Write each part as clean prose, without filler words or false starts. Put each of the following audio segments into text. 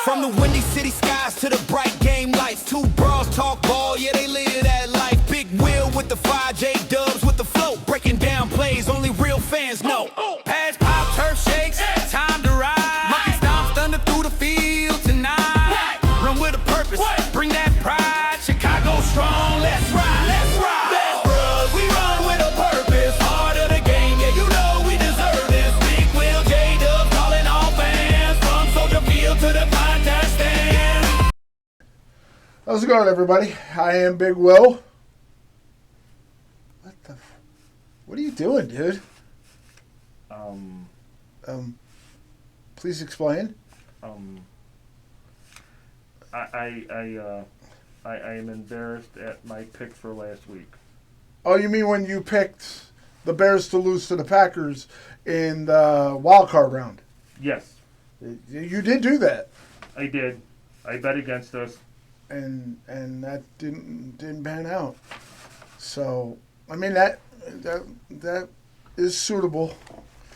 From the windy city skies to the bright game lights. Two bros talk ball, yeah, they live that life. Big wheel with the 5J dubs with the float. Breaking down plays, only real fans know. Pads pop, turf shakes, time to ride. Monkey stomps thunder through the field tonight. Run with a purpose, bring that pride. Chicago strong, let's ride, let's ride. Best bros, we run with a purpose. Heart of the game, yeah, you know we deserve this. Big wheel, J-Dub calling all fans. From Soldier Field to the contest stand. How's it going, everybody? I am Big Will. What are you doing, dude? Please explain. I am embarrassed at my pick for last week. Oh, you mean when you picked the Bears to lose to the Packers in the wild card round? Yes, You did do that, I did. I bet against us. and that didn't pan out. So, I mean that is suitable.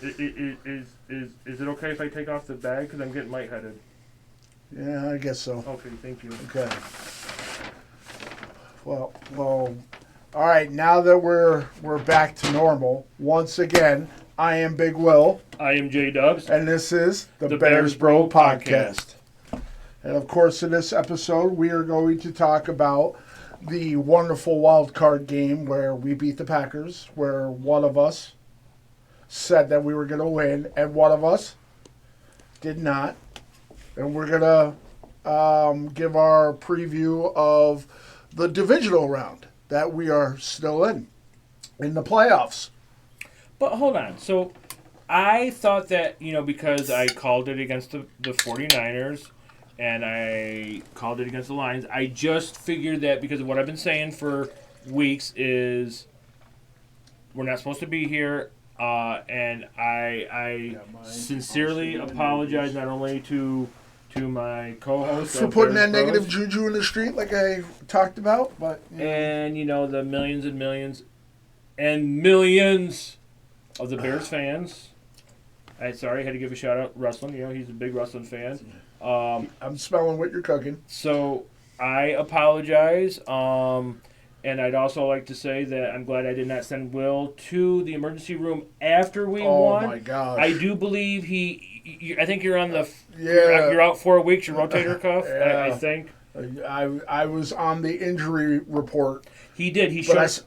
Is it okay if I take off the bag because I'm getting lightheaded? Yeah, I guess so. Okay, thank you. Okay. Well. All right. Now that we're back to normal, once again, I am Big Will, I am J-Dubs. and this is the Bears Bro Podcast. And of course, in this episode, we are going to talk about the wonderful wild card game where we beat the Packers, where one of us said that we were going to win, and one of us did not. And we're going to give our preview of the divisional round that we are still in the playoffs. But hold on. So I thought that, because I called it against the 49ers and I called it against the Lions, I just figured that because of what I've been saying for weeks is we're not supposed to be here. And I sincerely apologize not only to my co-host For putting that negative juju in the street like I talked about. But and, the millions and millions and millions of the Bears fans. I had to give a shout out wrestling. He's a big wrestling fan. I'm smelling what you're cooking. So I apologize. And I'd also like to say that I'm glad I did not send Will to the emergency room after we won. Oh my gosh! I do believe I think you're on the. Yeah. You're out 4 weeks. Your rotator cuff. Yeah. I think. I was on the injury report. He did.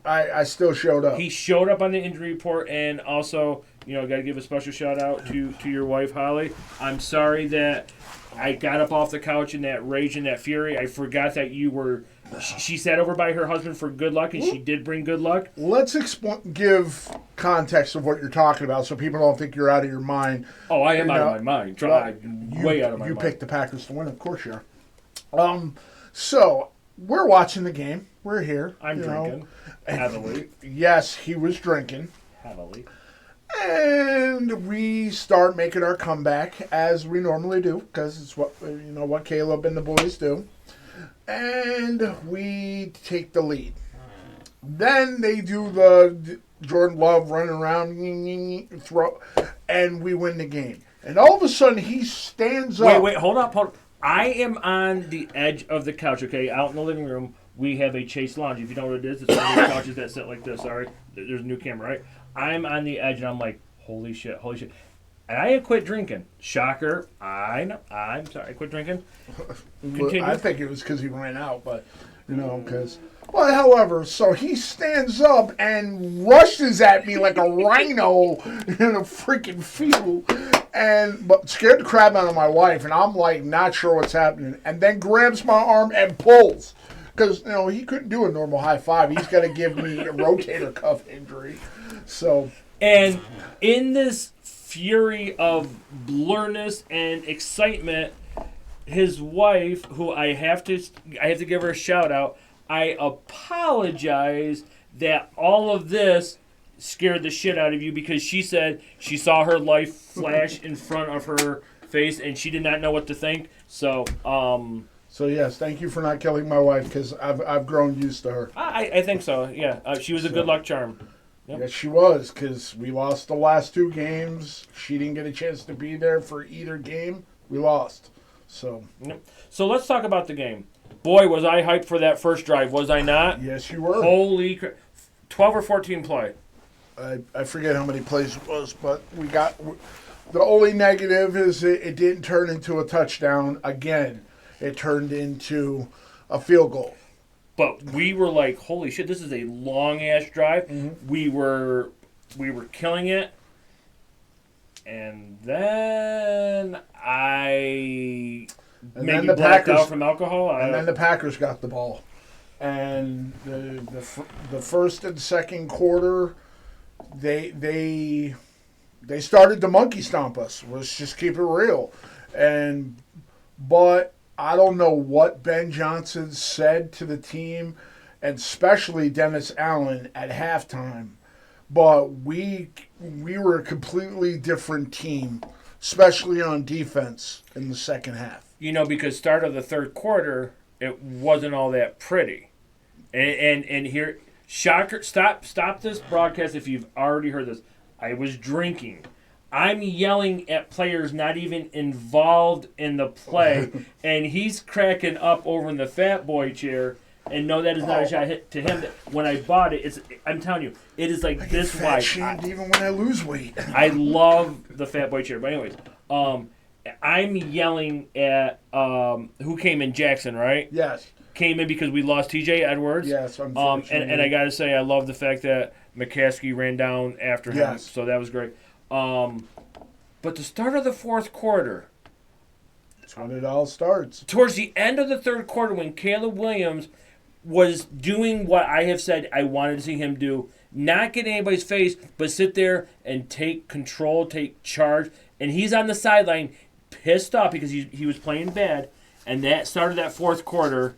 I still showed up. He showed up on the injury report, and also, got to give a special shout out to your wife Holly. I'm sorry that I got up off the couch in that rage and that fury. I forgot that you were. She sat over by her husband for good luck, and she did bring good luck. Let's give context of what you're talking about so people don't think you're out of your mind. Oh, I am out of my mind. Way out of my mind. You picked the Packers to win, of course you are. So, we're watching the game. We're here. I'm drinking heavily. Yes, he was drinking. Heavily. And we start making our comeback as we normally do, because it's what Caleb and the boys do. And we take the lead. Then they do the Jordan Love running around, throw, and we win the game. And all of a sudden, he stands up. Wait, hold up. I am on the edge of the couch, okay? Out in the living room, we have a Chase Lounge. If you know what it is, it's one of the couches that sit like this, all right? There's a new camera, right? I'm on the edge, and I'm like, holy shit. And I had quit drinking. Shocker. I know. I'm sorry. I quit drinking. Continue. I think it was because he ran out, but, because... Well, however, so he stands up and rushes at me like a rhino in a freaking field, but scared the crap out of my wife, and I'm like not sure what's happening, and then grabs my arm and pulls, because he couldn't do a normal high five. He's got to give me a rotator cuff injury. So, and in this fury of blurness and excitement, his wife, who I have to give her a shout out. I apologize that all of this scared the shit out of you because she said she saw her life flash in front of her face and she did not know what to think. So yes, thank you for not killing my wife because I've grown used to her. I think so. Yeah, she was a good luck charm. Yep. Yes, she was because we lost the last two games. She didn't get a chance to be there for either game. We lost. So Yep. So let's talk about the game. Boy, was I hyped for that first drive, was I not? yes, you were. Holy crap. 12 or 14 play. I forget how many plays it was, but we got. The only negative is it didn't turn into a touchdown. Again, it turned into a field goal. But we were like, holy shit, this is a long-ass drive. Mm-hmm. We were killing it. And then I maybe blacked out from alcohol. And then the Packers got the ball. And the first and second quarter, they started to monkey stomp us. Let's just keep it real. But I don't know what Ben Johnson said to the team, and especially Dennis Allen at halftime. But we were a completely different team, especially on defense in the second half. You know, because start of the third quarter, it wasn't all that pretty. And here, shocker, stop this broadcast if you've already heard this. I was drinking. I'm yelling at players not even involved in the play, and he's cracking up over in the fat boy chair. And no, that is not a shot hit to him. When I bought it, I'm telling you, it is like this wide. Shamed even when I lose weight. I love the fat boy chair. But anyways, I'm yelling at who came in, Jackson, right? Yes. Came in because we lost T.J. Edwards. Yes, and I got to say, I love the fact that McCaskey ran down after him. Yes. So that was great. But the start of the fourth quarter, that's when it all starts. towards the end of the third quarter, when Caleb Williams was doing what I have said I wanted to see him do, not get in anybody's face, but sit there and take control, take charge. And he's on the sideline pissed off because he was playing bad. And that started that fourth quarter.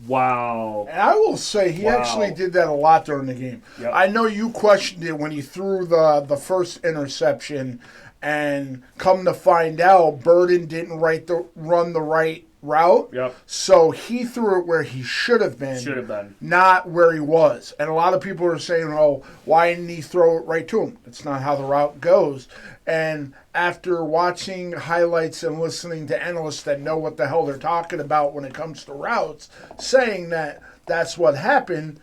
Wow. And I will say he actually did that a lot during the game. Yep. I know you questioned it when he threw the first interception, and come to find out, Burden didn't run the right route. Yep. So he threw it where he should have been. Not where he was. And a lot of people are saying, oh, why didn't he throw it right to him? That's not how the route goes. And after watching highlights and listening to analysts that know what the hell they're talking about when it comes to routes, saying that that's what happened,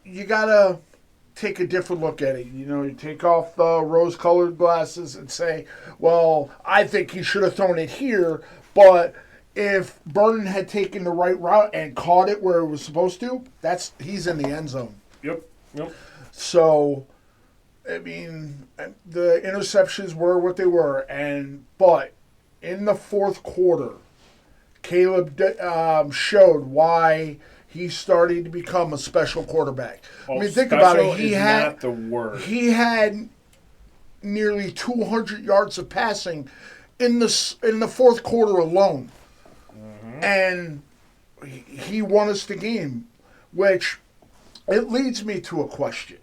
you got to take a different look at it. You know, you take off the rose-colored glasses and say, well, I think he should have thrown it here, but if Burden had taken the right route and caught it where it was supposed to, he's in the end zone. Yep. So, I mean, the interceptions were what they were, but in the fourth quarter, Caleb showed why he's starting to become a special quarterback. I mean, think about it. Not the word. He had nearly 200 yards of passing in the fourth quarter alone. And he won us the game, which it leads me to a question.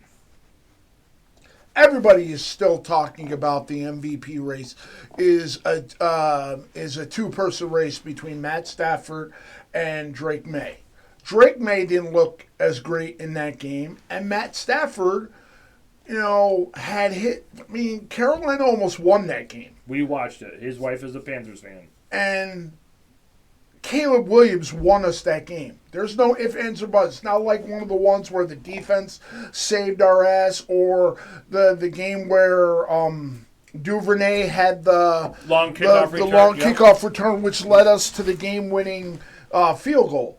Everybody is still talking about the MVP race is a two-person race between Matt Stafford and Drake May. Drake May didn't look as great in that game, and Matt Stafford, had hit. I mean, Carolina almost won that game. We watched it. His wife is a Panthers fan. And Caleb Williams won us that game. There's no ifs, ands, or buts. It's not like one of the ones where the defense saved our ass, or the game where Duvernay had the long kickoff kickoff return, which led us to the game-winning field goal.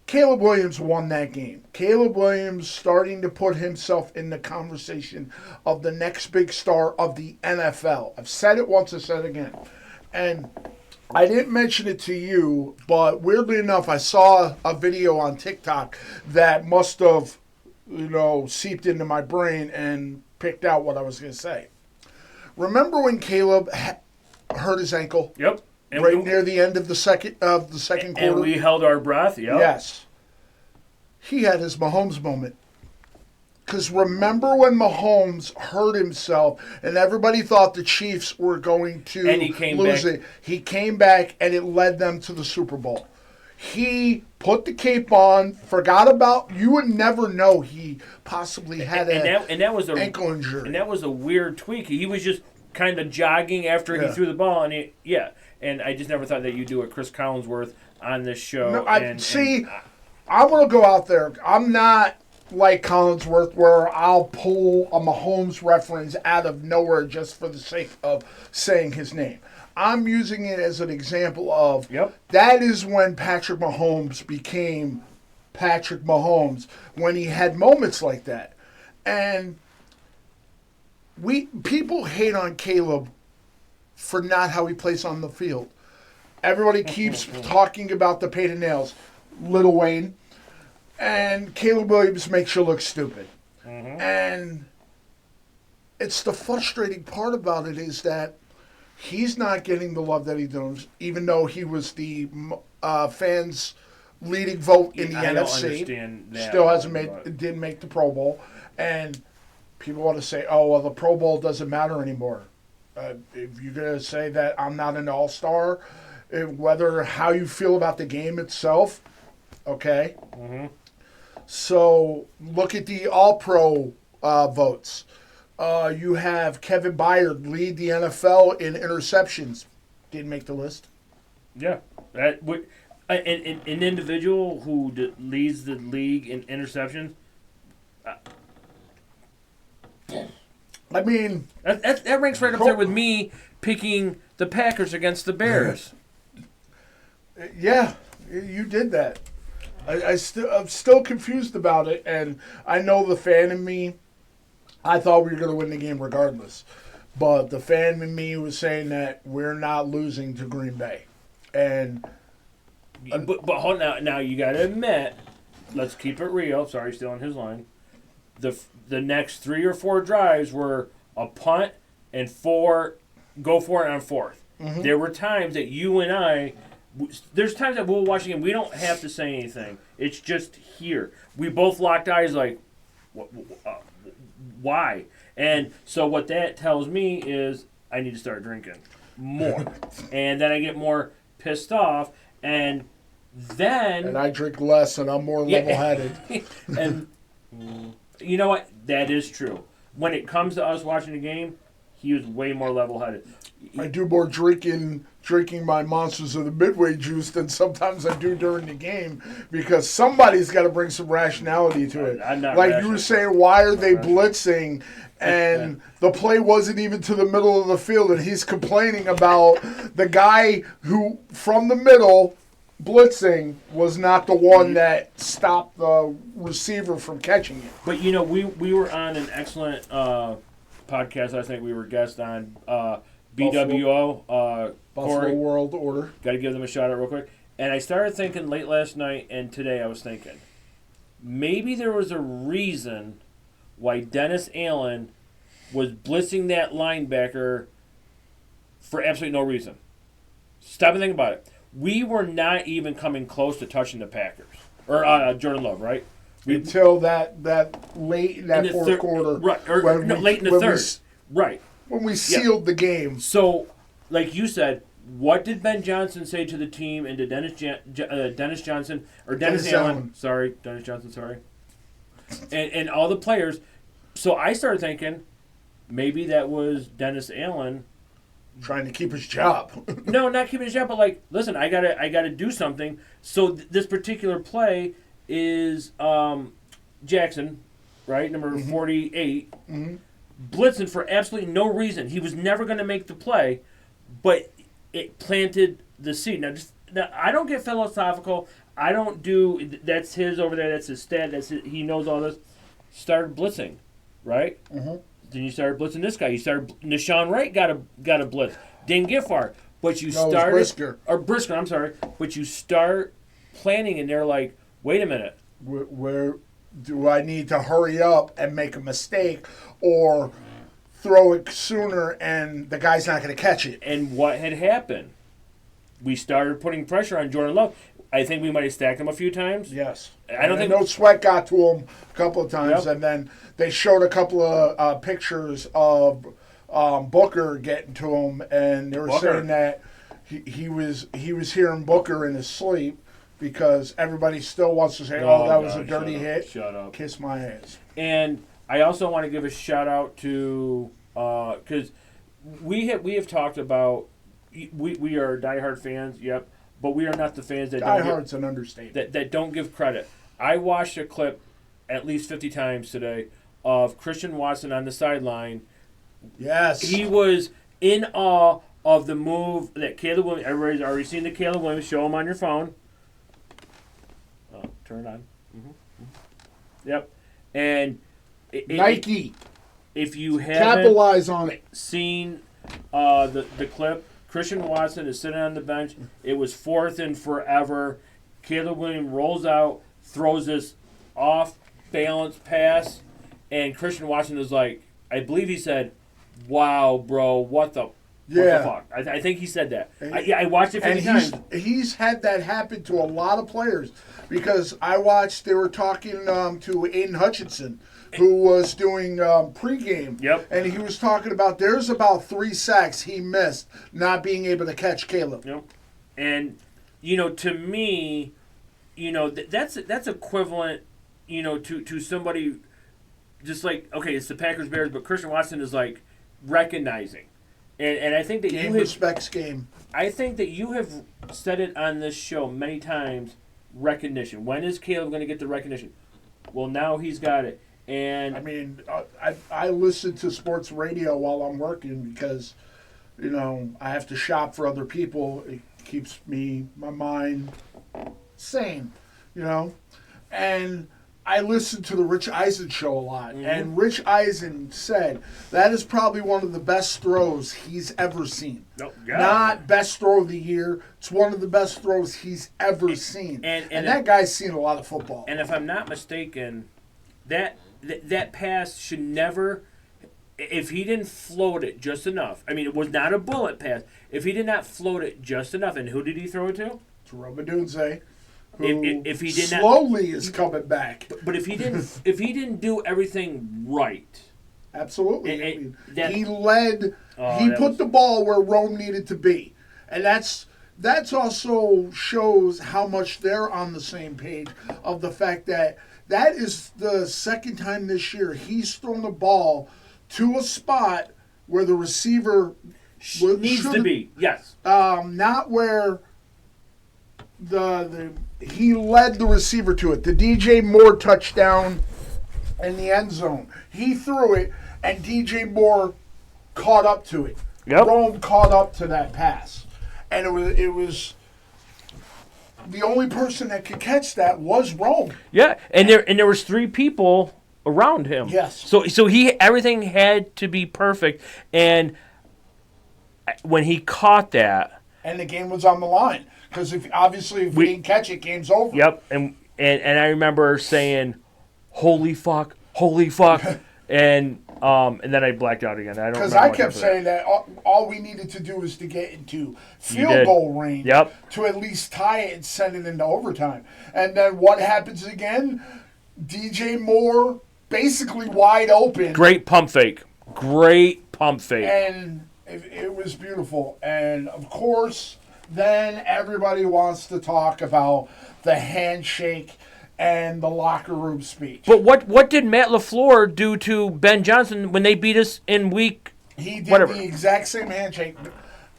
Caleb Williams won that game. Caleb Williams starting to put himself in the conversation of the next big star of the NFL. I've said it once, I said it again. And I didn't mention it to you, but weirdly enough, I saw a video on TikTok that must have, seeped into my brain and picked out what I was going to say. Remember when Caleb hurt his ankle? Yep. And near the end of the second quarter? And we held our breath, yep. Yes. He had his Mahomes moment. Because remember when Mahomes hurt himself and everybody thought the Chiefs were going to lose it. He came back and it led them to the Super Bowl. He put the cape on, forgot about, you would never know he possibly had an ankle injury. And that was a weird tweak. He was just kind of jogging after he Yeah. threw the ball, and and I just never thought that you'd do a Chris Collinsworth on this show. No, I'm going to go out there. I'm not like Collinsworth where I'll pull a Mahomes reference out of nowhere just for the sake of saying his name. I'm using it as an example of that is when Patrick Mahomes became Patrick Mahomes, when he had moments like that. And people hate on Caleb for not how he plays on the field. Everybody keeps talking about the painted nails. Lil Wayne and Caleb Williams makes you look stupid. And it's the frustrating part about it is that he's not getting the love that he does, even though he was the fans' leading vote in the NFC. Still didn't make the Pro Bowl. And people want to say, oh, well, the Pro Bowl doesn't matter anymore. If you're going to say that I'm not an all-star, whether how you feel about the game itself, okay. So look at the All-Pro votes. You have Kevin Byard lead the NFL in interceptions. Didn't make the list. Yeah, that would an individual who leads the league in interceptions. I mean, that ranks right up there with me picking the Packers against the Bears. Yeah, you did that. I'm still confused about it, and I know the fan in me, I thought we were going to win the game regardless. But the fan in me was saying that we're not losing to Green Bay. And but hold on, now you got to admit, let's keep it real. Sorry, stealing his line. The next 3 or 4 drives were a punt and go for it on fourth. There were times that you and I, there's times that we'll watch the game, we don't have to say anything. It's just here. We both locked eyes like, why? And so what that tells me is I need to start drinking more. And then I get more pissed off. And I drink less and I'm more level-headed. And you know what? That is true. When it comes to us watching the game, he was way more level-headed. I do more drinking my Monsters of the Midway juice than sometimes I do during the game because somebody's got to bring some rationality to it. I'm not like rational. you were saying, why are they blitzing? And the play wasn't even to the middle of the field, and he's complaining about the guy who, from the middle, blitzing, was not the one that stopped the receiver from catching it. But, we were on an excellent podcast last night. We were guests on BWO. Buffalo Corey. World Order. Got to give them a shout out real quick. And I started thinking late last night, and today I was thinking, maybe there was a reason why Dennis Allen was blitzing that linebacker for absolutely no reason. Stop and think about it. We were not even coming close to touching the Packers. Or Jordan Love, right? Until that late in that fourth quarter. Right. Late in the third. Right. When we sealed the game. So, like you said, what did Ben Johnson say to the team and to Dennis Allen? Sorry, Dennis Johnson, sorry. And all the players. So I started thinking maybe that was Dennis Allen trying to keep his job. No, not keeping his job, but like, listen, I gotta do something. So this particular play is Jackson, right, number 48, blitzing for absolutely no reason. He was never going to make the play, but it planted the seed. Now, I don't get philosophical. I don't do. That's his over there. That's his stat. He knows all this. Started blitzing, right? Then you started blitzing this guy. You started Nashawn Wright got a blitz. Didn't get far, but you started Brisker. I'm sorry, but you start planning, and they're like, wait a minute. Where do I need to hurry up and make a mistake, or throw it sooner and the guy's not going to catch it? And what had happened? We started putting pressure on Jordan Love. I think we might have stacked him a few times. Yes. I think Sweat got to him a couple of times, and then they showed a couple of pictures of Booker getting to him, and they were saying that he was hearing Booker in his sleep because everybody still wants to say, that was a dirty hit. Shut up. Kiss my ass. And I also want to give a shout out to because we have talked about we are diehard fans, yep, but we are not the fans that Diehard's an understatement. that don't give credit. I watched a clip at least 50 times today of Christian Watson on the sideline. Yes. He was in awe of the move that Caleb Williams. Everybody's already seen the Caleb Williams. Show him on your phone. Oh, turn it on. Yep. And Nike. if you haven't Capitalize on it. seen the clip, Christian Watson is sitting on the bench. It was 4th and forever. Caleb Williams rolls out, throws this off-balance pass, and Christian Watson is like, I believe he said, "Wow, bro, what the fuck?" I think he said that. I watched it 50 times. He's had that happen to a lot of players because I watched, they were talking to Aiden Hutchinson, who was doing pregame. Yep. And he was talking about there's about 3 sacks he missed not being able to catch Caleb. Yep. And, to me, that's equivalent, to somebody just like, okay, it's the Packers Bears, but Christian Watson is like recognizing. And I think that Game respects game. I think that you have said it on this show many times, recognition. When is Caleb going to get the recognition? Well, now he's got it. And I mean, I listen to sports radio while I'm working because, I have to shop for other people. It keeps my mind sane, And I listen to the Rich Eisen show a lot. Mm-hmm. And Rich Eisen said that is probably one of the best throws he's ever seen. God. Not best throw of the year. It's one of the best throws he's ever seen. And that guy's seen a lot of football. And if I'm not mistaken, that pass should never, if he didn't float it just enough. I mean, it was not a bullet pass. If he did not float it just enough, and who did he throw it to? To Robinson, who if he did not, slowly is coming back. But if he didn't do everything right, absolutely. He put was the ball where Rome needed to be, and that's also shows how much they're on the same page of the fact that is the second time this year he's thrown a ball to a spot where the receiver needs to be. Yes. Not where he led the receiver to it. The DJ Moore touchdown in the end zone. He threw it, and DJ Moore caught up to it. Yep. Rome caught up to that pass, and it was the only person that could catch that was Rome. Yeah, and there was 3 people around him. Yes. So everything had to be perfect, and when he caught that, and the game was on the line because if we didn't catch it, game's over. Yep, and I remember saying, "Holy fuck!" and then I blacked out again. I don't because remember I kept saying that all we needed to do was to get into field goal range to at least tie it and send it into overtime. And then what happens again? DJ Moore basically wide open. Great pump fake. And it was beautiful. And of course, then everybody wants to talk about the handshake and the locker room speech. But what did Matt LaFleur do to Ben Johnson when they beat us in week? He did the exact same handshake.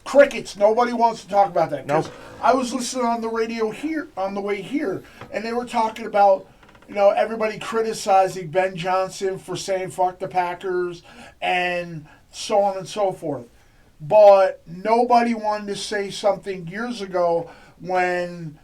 Crickets. Nobody wants to talk about that. No. I was listening on the radio here on the way here, and they were talking about everybody criticizing Ben Johnson for saying "fuck the Packers" and so on and so forth. But nobody wanted to say something years ago when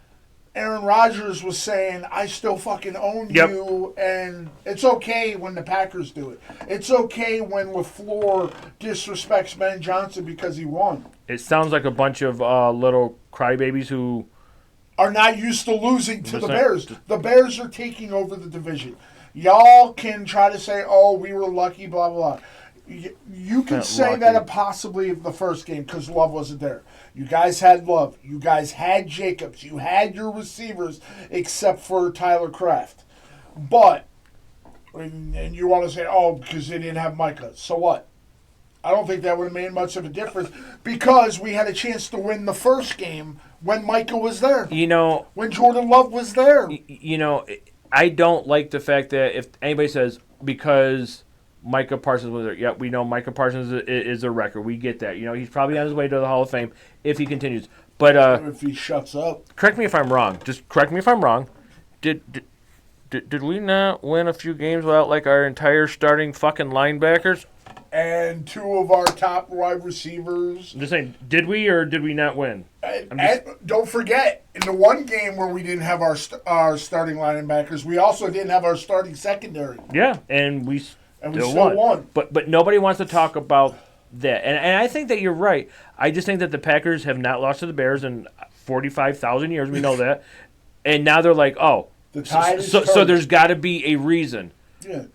Aaron Rodgers was saying, "I still fucking own you," and it's okay when the Packers do it. It's okay when LaFleur disrespects Ben Johnson because he won. It sounds like a bunch of little crybabies who are not used to losing to the Bears. The Bears are taking over the division. Y'all can try to say, "Oh, we were lucky," blah, blah, blah. You can say that possibly the first game because Love wasn't there. You guys had Love. You guys had Jacobs. You had your receivers except for Tyler Kraft. But, and you want to say, "Oh, because they didn't have Micah." So what? I don't think that would have made much of a difference because we had a chance to win the first game when Micah was there. When Jordan Love was there. I don't like the fact that if anybody says because Micah Parsons was there. Yep, we know Micah Parsons is a record. We get that. He's probably on his way to the Hall of Fame if he continues. But if he shuts up. correct me if I'm wrong. Just correct me if I'm wrong. Did we not win a few games without like our entire starting fucking linebackers? And 2 of our top wide receivers. I'm just saying, did we or did we not win? And don't forget, in the one game where we didn't have our starting linebackers, we also didn't have our starting secondary. Yeah, and we still won. won. But nobody wants to talk about that. And I think that you're right. I just think that the Packers have not lost to the Bears in 45,000 years. We know that. And now they're like, oh, the tide is so there's got to be a reason. Yeah.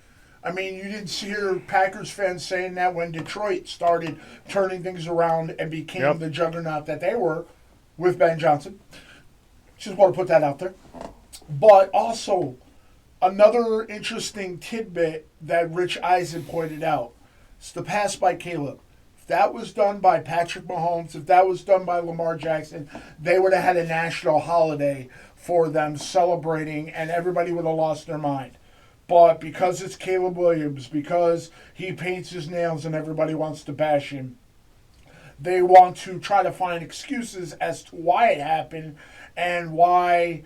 I mean, you didn't hear Packers fans saying that when Detroit started turning things around and became the juggernaut that they were with Ben Johnson. Just want to put that out there. But also, another interesting tidbit that Rich Eisen pointed out is the pass by Caleb. If that was done by Patrick Mahomes, if that was done by Lamar Jackson, they would have had a national holiday for them celebrating, and everybody would have lost their mind. But because it's Caleb Williams, because he paints his nails and everybody wants to bash him, they want to try to find excuses as to why it happened and why.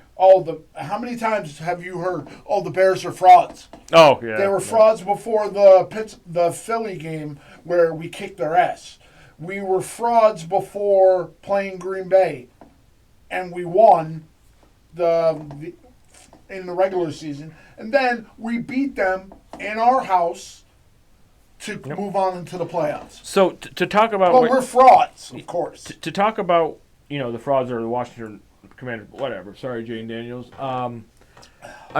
How many times have you heard? Oh, the Bears are frauds. Oh yeah, they were frauds before the Philly game where we kicked their ass. We were frauds before playing Green Bay, and we won in the regular season. And then we beat them in our house to move on into the playoffs. So to talk about... Well, we're frauds, of course. To talk about, the frauds or the Washington Commanders, whatever. Sorry, Jane Daniels. I'm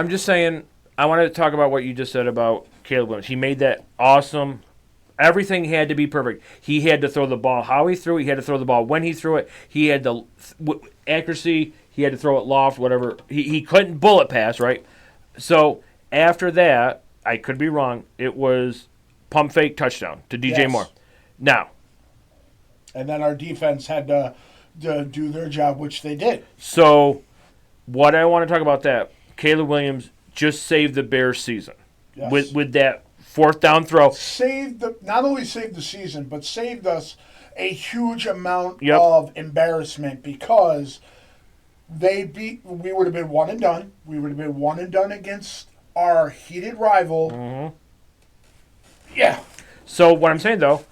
just saying, I want to talk about what you just said about Caleb Williams. He made that awesome... Everything had to be perfect. He had to throw the ball how he threw it. He had to throw the ball when he threw it. He had the accuracy. He had to throw it loft, whatever. He couldn't bullet pass, right? So after that, I could be wrong, it was pump fake touchdown to DJ Moore. Now. And then our defense had to do their job, which they did. So what I want to talk about that, Caleb Williams just saved the Bears season with that fourth down throw. Not only saved the season, but saved us a huge amount of embarrassment because we would have been one and done. We would have been one and done against our heated rival. Mm-hmm. Yeah. So what I'm saying though,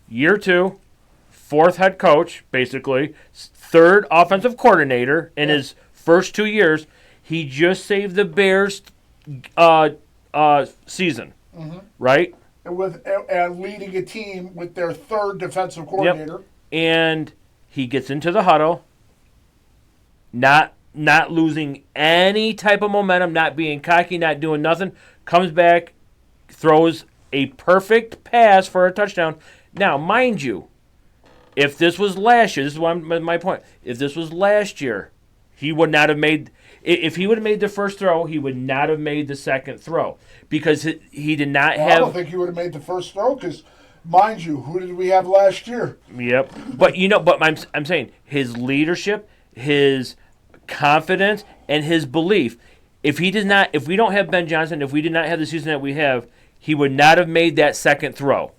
year 2, 4th head coach, basically, 3rd offensive coordinator in his first 2 years, he just saved the Bears season, right? And leading a team with their 3rd defensive coordinator. Yep. And he gets into the huddle. Not losing any type of momentum, not being cocky, not doing nothing. Comes back, throws a perfect pass for a touchdown. Now, mind you, if this was last year, this is my point. If this was last year, he would not have made. If he would have made the first throw, he would not have made the second throw because he did not have. I don't think he would have made the first throw because, mind you, who did we have last year? Yep, but I'm saying his leadership, his confidence, and his belief. If we don't have Ben Johnson, if we did not have the season that we have, he would not have made that second throw.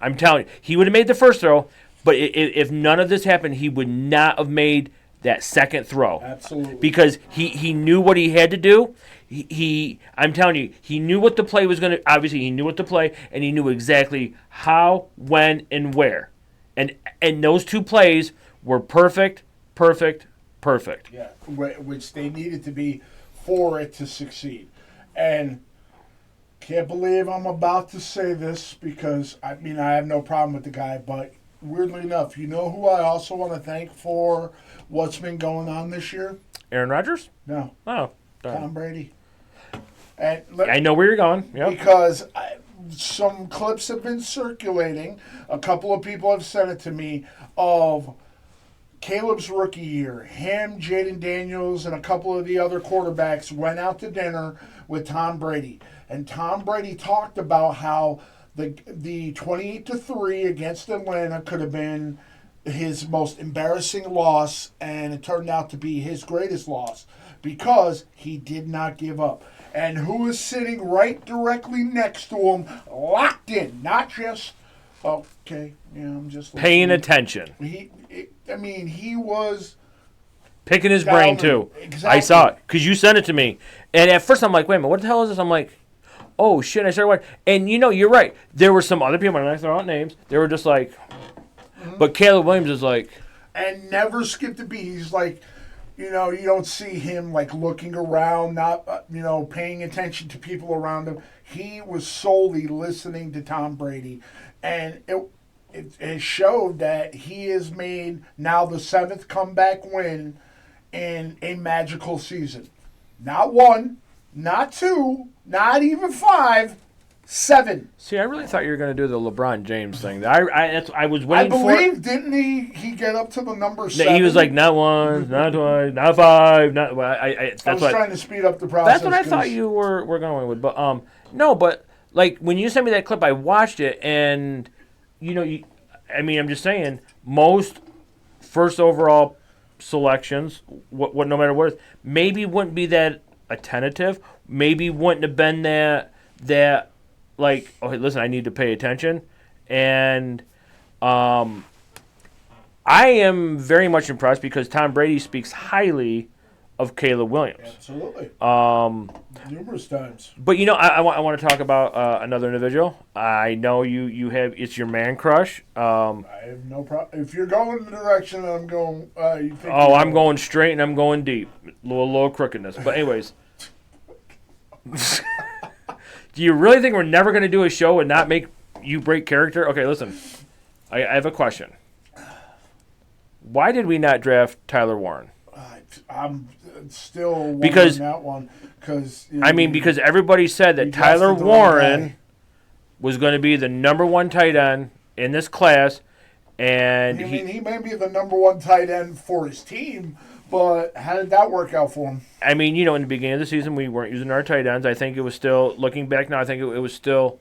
I'm telling you, he would have made the first throw, but if none of this happened, he would not have made that second throw. Absolutely. Because he knew what he had to do. I'm telling you, he knew what the play was going to. Obviously, he knew what to play, and he knew exactly how, when, and where. And those 2 plays were perfect. Yeah, which they needed to be for it to succeed. And can't believe I'm about to say this because, I have no problem with the guy, but weirdly enough, you know who I also want to thank for what's been going on this year? Aaron Rodgers? No. Oh, darn. Tom Brady. And I know where you're going. Yep. Because some clips have been circulating. A couple of people have sent it to me of Caleb's rookie year. Him, Jaden Daniels, and a couple of the other quarterbacks went out to dinner with Tom Brady. And Tom Brady talked about how the 28-3 against Atlanta could have been his most embarrassing loss, and it turned out to be his greatest loss because he did not give up. And who was sitting right directly next to him, locked in, not just, okay, yeah, I'm just Paying attention. He was Picking his brain, too. Exactly. I saw it, because you sent it to me. And at first, I'm like, wait a minute, what the hell is this? I'm like, oh, shit, I started watching. And, you're right. There were some other people, I'm not going to throw out names, they were just like, but Caleb Williams is like. And never skipped a beat. He's like, you don't see him like looking around, not, paying attention to people around him. He was solely listening to Tom Brady. And it showed that he has made now the 7th comeback win in a magical season. Not 1, not 2, not even 5, 7. See, I really thought you were going to do the LeBron James thing. I was waiting for I believe, it. didn't he get up to the number 7? He was like, not 1, not 2, not 5, not. Well, I was trying to speed up the process. That's what I thought you were going with. But no, but like when you sent me that clip, I watched it, and I'm just saying, most first overall selections, what no matter what, maybe wouldn't be that attentive. Maybe wouldn't have been that like, okay, listen, I need to pay attention. And I am very much impressed because Tom Brady speaks highly of Caleb Williams. Absolutely. Numerous times. But, I want to talk about another individual. I know you have, it's your man crush. I have no problem. If you're going in the direction that I'm going, I'm going straight and I'm going deep. A little crookedness. But anyways. Do you really think we're never going to do a show and not make you break character? Okay, listen. I have a question. Why did we not draft Tyler Warren? I'm still wondering that one. Because everybody said that Tyler Warren was going to be the number 1 tight end in this class. And he may be the number 1 tight end for his team, but how did that work out for him? In the beginning of the season, we weren't using our tight ends. I think it was still, looking back now, I think it was still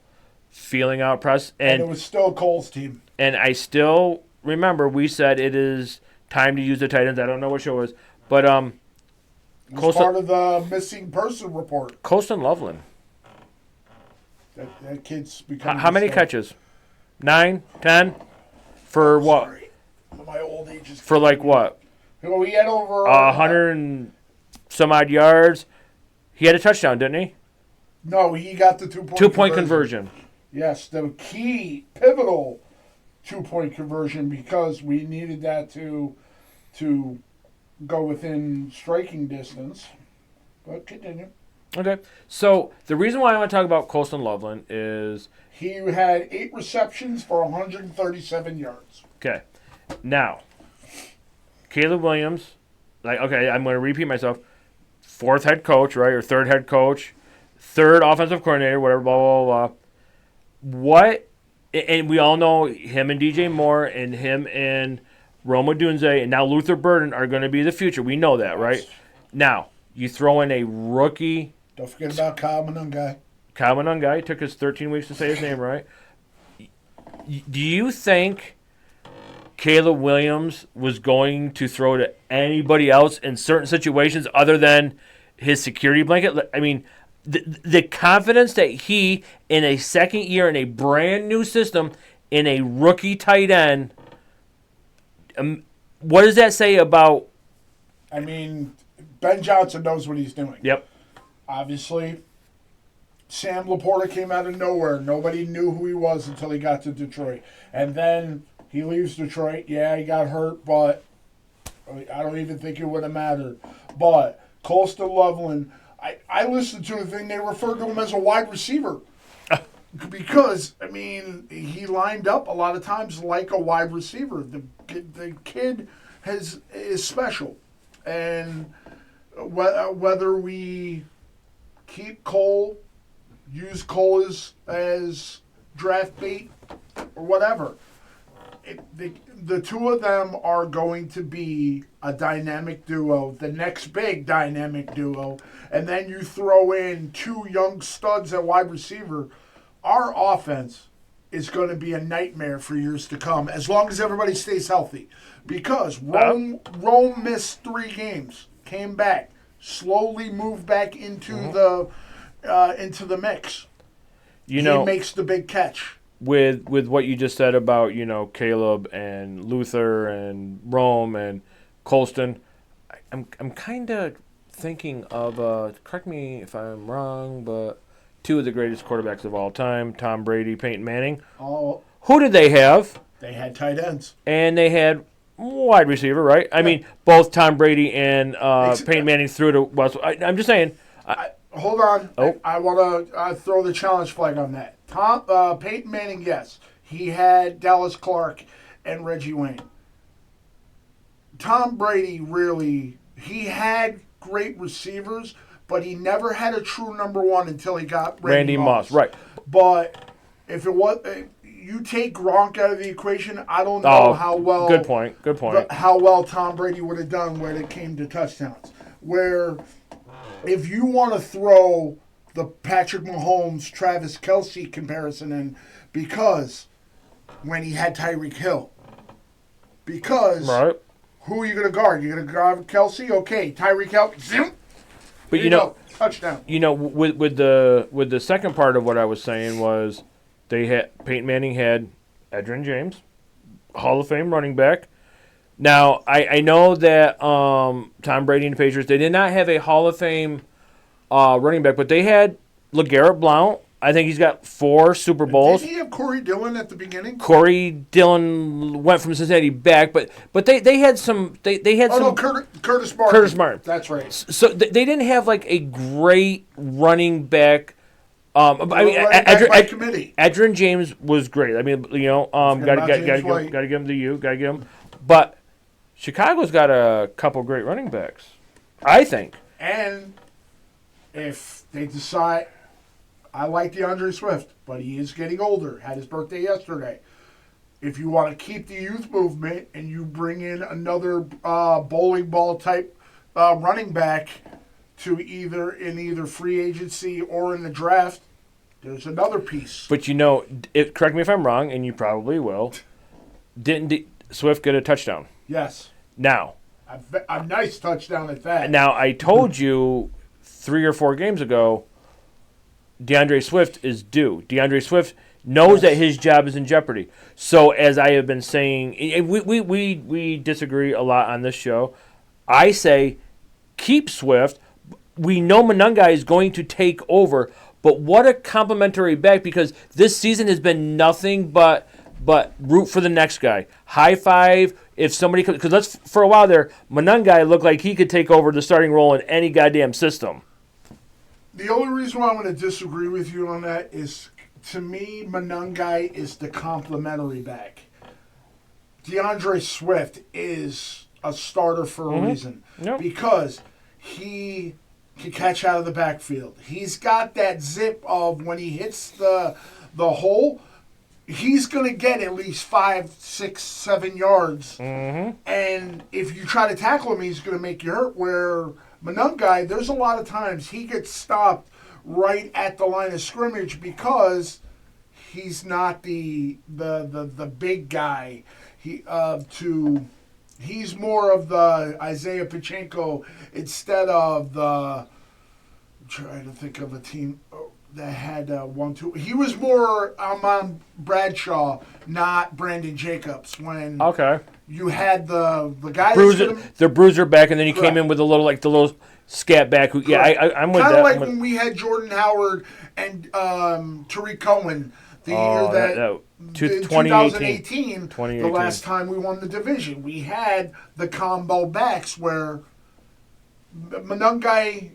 feeling out press. And it was still Cole's team. And I still remember we said it is time to use the tight ends. I don't know what show it was. But it was part of the missing person report. Colston Loveland. That kid's becoming. How many catches? 9, 10? For what? Sorry. My old age is. For like what? Well, he had over 100 and some odd yards. He had a touchdown, didn't he? No, he got the 2-point 2-point conversion. Yes, the key, pivotal 2-point conversion because we needed that to go within striking distance. But continue. Okay. So the reason why I want to talk about Colston Loveland is he had 8 receptions for 137 yards. Okay. Now, Caleb Williams, I'm going to repeat myself, 4th head coach, right, or 3rd head coach, 3rd offensive coordinator, whatever, blah, blah, blah. What, and we all know him and DJ Moore and him and Rome Odunze and now Luther Burden are going to be the future. We know that, right? Yes. Now, you throw in a rookie. Don't forget about Kyle Monungai. Kyle Monungai. Took us 13 weeks to say his name right. Do you think Caleb Williams was going to throw to anybody else in certain situations other than his security blanket? The confidence that he, in a second year in a brand new system, in a rookie tight end, what does that say about? Ben Johnson knows what he's doing. Yep. Obviously, Sam Laporta came out of nowhere. Nobody knew who he was until he got to Detroit. And then he leaves Detroit. Yeah, he got hurt, but I don't even think it would have mattered. But Colston Loveland, I listened to the thing. They referred to him as a wide receiver. Because, he lined up a lot of times like a wide receiver. The kid is special. And whether we keep Cole, use Cole as draft bait, or whatever, the two of them are going to be a dynamic duo, the next big dynamic duo. And then you throw in 2 young studs at wide receiver. Our offense is going to be a nightmare for years to come, as long as everybody stays healthy. Because Rome missed 3 games, came back, slowly moved back into the mix. He makes the big catch. With what you just said about, Caleb and Luther and Rome and Colston, I'm kind of thinking of, correct me if I'm wrong, but 2 of the greatest quarterbacks of all time, Tom Brady, Peyton Manning. Oh, who did they have? They had tight ends. And they had wide receiver, right? I mean, both Tom Brady and Peyton Manning threw to West. I'm just saying. Hold on. Oh. I want to throw the challenge flag on that. Peyton Manning, yes. He had Dallas Clark and Reggie Wayne. Tom Brady he had great receivers, but he never had a true number 1 until he got Randy Moss. Right. But if it was, you take Gronk out of the equation, I don't know how well. Good point. How well Tom Brady would have done when it came to touchdowns. Where, if you want to throw the Patrick Mahomes, Travis Kelce comparison in, because when he had Tyreek Hill, because right. Who are you going to guard? You're going to guard Kelce? Okay, Tyreek Hill. Zoom. But touchdown. With the second part of what I was saying was, Peyton Manning had Edgerrin James, Hall of Fame running back. Now I know that Tom Brady and the Patriots, they did not have a Hall of Fame running back, but they had LeGarrette Blount. I think he's got 4 Super Bowls. Did he have Corey Dillon at the beginning? Corey Dillon went from Cincinnati back, but they had some. They had some. No, Curtis Martin. Curtis Martin. That's right. So they didn't have like a great running back. Edgerrin James was great. I mean, gotta give him to you. Gotta give him. But Chicago's got a couple great running backs, I think. And if they decide, I like DeAndre Swift, but he is getting older. Had his birthday yesterday. If you want to keep the youth movement and you bring in another bowling ball type running back to either free agency or in the draft, there's another piece. But correct me if I'm wrong, and you probably will. Didn't Swift get a touchdown? Yes. Now. A nice touchdown at that. Now, I told you 3 or 4 games ago, DeAndre Swift is due. DeAndre Swift knows that his job is in jeopardy. So, as I have been saying, we disagree a lot on this show. I say keep Swift. We know Monangai is going to take over, but what a complimentary back, because this season has been nothing but root for the next guy. High five if somebody could, because for a while there, Monangai looked like he could take over the starting role in any goddamn system. The only reason why I'm going to disagree with you on that is, to me, Monangai is the complimentary back. DeAndre Swift is a starter for a reason. Yep. Because he can catch out of the backfield. He's got that zip of when he hits the hole, he's going to get at least 5, 6, 7 yards. Mm-hmm. And if you try to tackle him, he's going to make you hurt. Where Monangai, there's a lot of times he gets stopped right at the line of scrimmage because he's not the big guy. He's more of the Isaiah Pachenko instead of the. I'm trying to think of a team that had 1-2. He was more Amon Bradshaw, not Brandon Jacobs. When you had the guy the bruiser back, and then he came in with the little scat back. I'm with that. Kind of like when we had Jordan Howard and Tariq Cohen the year that 2018, the last time we won the division. We had the combo backs where Monangai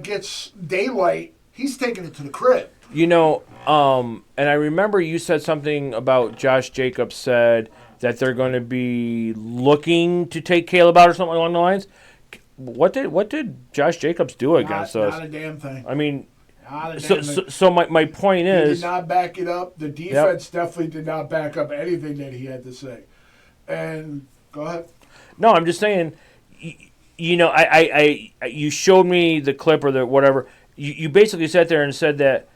gets daylight. He's taking it to the crib. And I remember you said something about Josh Jacobs said that they're going to be looking to take Caleb out or something along the lines. What did Josh Jacobs do against us? Not a damn thing. I mean, so my point is, he did not back it up. The defense definitely did not back up anything that he had to say. And go ahead. No, I'm just saying. You showed me the clip or the whatever. You basically sat there and said that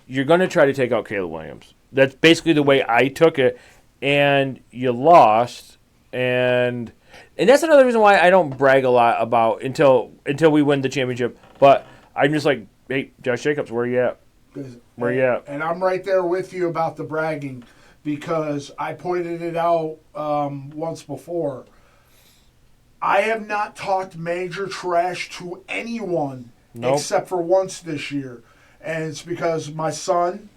you're going to try to take out Caleb Williams. That's basically the way I took it. And you lost, and that's another reason why I don't brag a lot about until we win the championship. But I'm just like, hey, Josh Jacobs, where you at? Where you at? And I'm right there with you about the bragging because I pointed it out once before. I have not talked major trash to anyone except for once this year. And it's because my son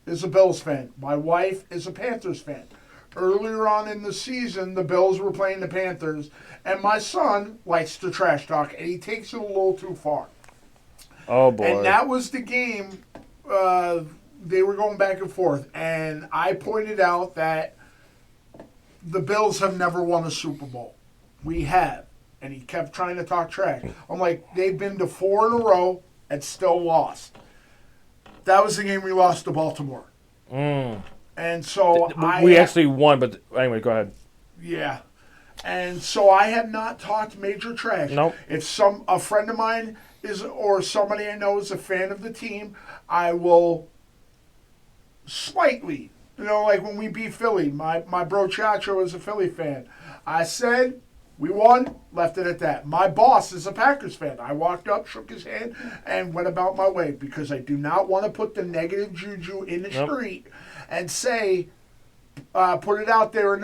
is a Bills fan. My wife is a Panthers fan. Earlier on in the season, the Bills were playing the Panthers, and my son likes to trash talk, and he takes it a little too far. Oh, boy. And that was the game. They were going back and forth, and I pointed out that the Bills have never won a Super Bowl. We have. And he kept trying to talk trash. I'm like, they've been to 4 in a row and still lost. That was the game we lost to Baltimore. And so we actually won, but anyway, go ahead. Yeah. And so I have not talked major trash. Nope. If a friend of mine is or somebody I know is a fan of the team, I will slightly, like when we beat Philly, my bro Chacho is a Philly fan. I said, we won, left it at that. My boss is a Packers fan. I walked up, shook his hand, and went about my way because I do not want to put the negative juju in the street and say, put it out there in